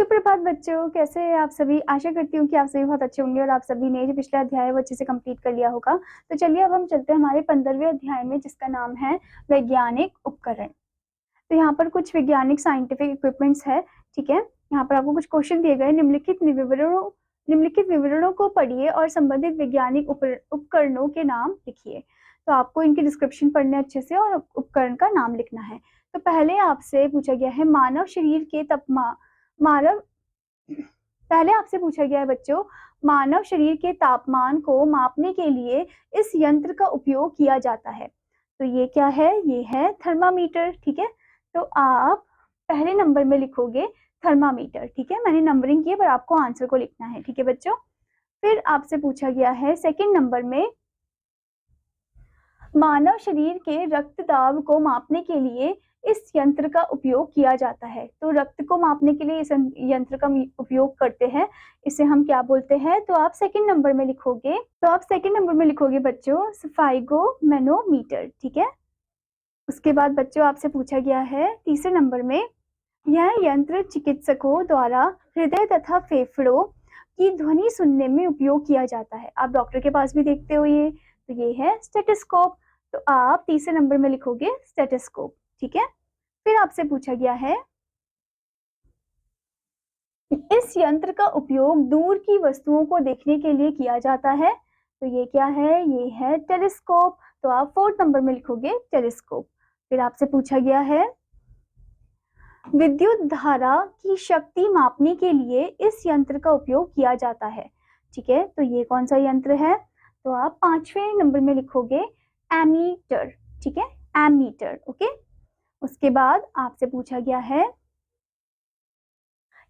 सुप्रभात बच्चों, कैसे हैं आप सभी। आशा करती हूँ कि आप सभी बहुत अच्छे होंगे और आप सभी ने जो पिछला अध्याय है वो अच्छे से कंप्लीट कर लिया होगा। तो चलिए अब हम चलते हैं हमारे 15वें अध्याय में, जिसका नाम है वैज्ञानिक उपकरण। तो यहाँ पर कुछ वैज्ञानिक साइंटिफिक इक्विपमेंट्स है। ठीक है, यहाँ पर आपको कुछ क्वेश्चन दिए गए। निम्नलिखित विवरणों को पढ़िए और संबंधित वैज्ञानिक उपकरणों के नाम लिखिए। तो आपको इनकी डिस्क्रिप्शन पढ़ने अच्छे से और उपकरण का नाम लिखना है। तो पहले आपसे पूछा गया है मानव शरीर के पहले आपसे पूछा गया है बच्चों, मानव शरीर के तापमान को मापने के लिए इस यंत्र का उपयोग किया जाता है। तो ये क्या है? ये है थर्मामीटर। ठीक है, तो आप पहले नंबर में लिखोगे थर्मामीटर। ठीक है, मैंने नंबरिंग की है पर आपको आंसर को लिखना है। ठीक है बच्चों, फिर आपसे पूछा गया है सेकंड नंबर में, मानव शरीर के रक्त दाब को मापने के लिए इस यंत्र का उपयोग किया जाता है। तो रक्त को मापने के लिए इस यंत्र का उपयोग करते हैं, इसे हम क्या बोलते हैं? तो आप सेकंड नंबर में लिखोगे बच्चों स्फाइगोमेनोमीटर। ठीक है, उसके बाद बच्चों आपसे पूछा गया है तीसरे नंबर में, यह यंत्र चिकित्सकों द्वारा हृदय तथा फेफड़ों की ध्वनि सुनने में उपयोग किया जाता है। आप डॉक्टर के पास भी देखते हो ये, तो ये है स्टेथोस्कोप। तो आप तीसरे नंबर में लिखोगे स्टेथोस्कोप। ठीक है, फिर आपसे पूछा गया है इस यंत्र का उपयोग दूर की वस्तुओं को देखने के लिए किया जाता है। तो ये क्या है? ये है टेलीस्कोप। तो आप फोर्थ नंबर में लिखोगे टेलीस्कोप। फिर आपसे पूछा गया है विद्युत धारा की शक्ति मापने के लिए इस यंत्र का उपयोग किया जाता है। ठीक है, तो ये कौन सा यंत्र है? तो आप पांचवें नंबर में लिखोगे एमीटर। ठीक है, एमीटर। ओके, उसके बाद आपसे पूछा गया है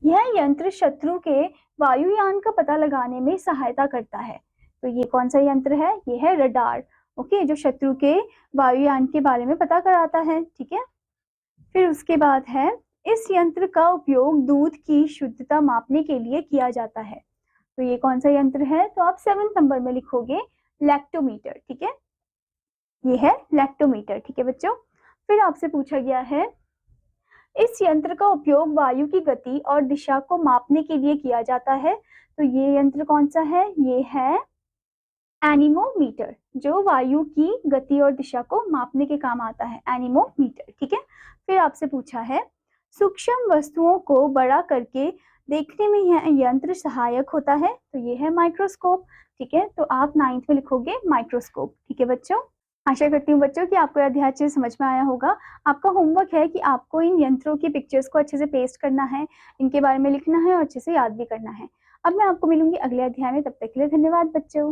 यह यंत्र शत्रु के वायुयान का पता लगाने में सहायता करता है। तो ये कौन सा यंत्र है? ये है रडार। ओके, जो शत्रु के वायुयान के बारे में पता कराता है। ठीक है, फिर उसके बाद है इस यंत्र का उपयोग दूध की शुद्धता मापने के लिए किया जाता है। तो ये कौन सा यंत्र है? तो आप सेवेंथ नंबर में लिखोगे लैक्टोमीटर। ठीक है, ये है लैक्टोमीटर। ठीक है बच्चों, फिर आपसे पूछा गया है इस यंत्र का उपयोग वायु की गति और दिशा को मापने के लिए किया जाता है। तो ये यंत्र कौन सा है? ये है एनीमोमीटर, जो वायु की गति और दिशा को मापने के काम आता है, एनीमोमीटर। ठीक है, फिर आपसे पूछा है सूक्ष्म वस्तुओं को बड़ा करके देखने में यह यंत्र सहायक होता है। तो ये है माइक्रोस्कोप। ठीक है, तो आप 9th में लिखोगे माइक्रोस्कोप। ठीक है बच्चों, आशा करती हूँ बच्चों कि आपको यह अध्याय अच्छे से समझ में आया होगा। आपका होमवर्क है कि आपको इन यंत्रों की पिक्चर्स को अच्छे से पेस्ट करना है, इनके बारे में लिखना है और अच्छे से याद भी करना है। अब मैं आपको मिलूंगी अगले अध्याय में, तब तक के लिए धन्यवाद बच्चों।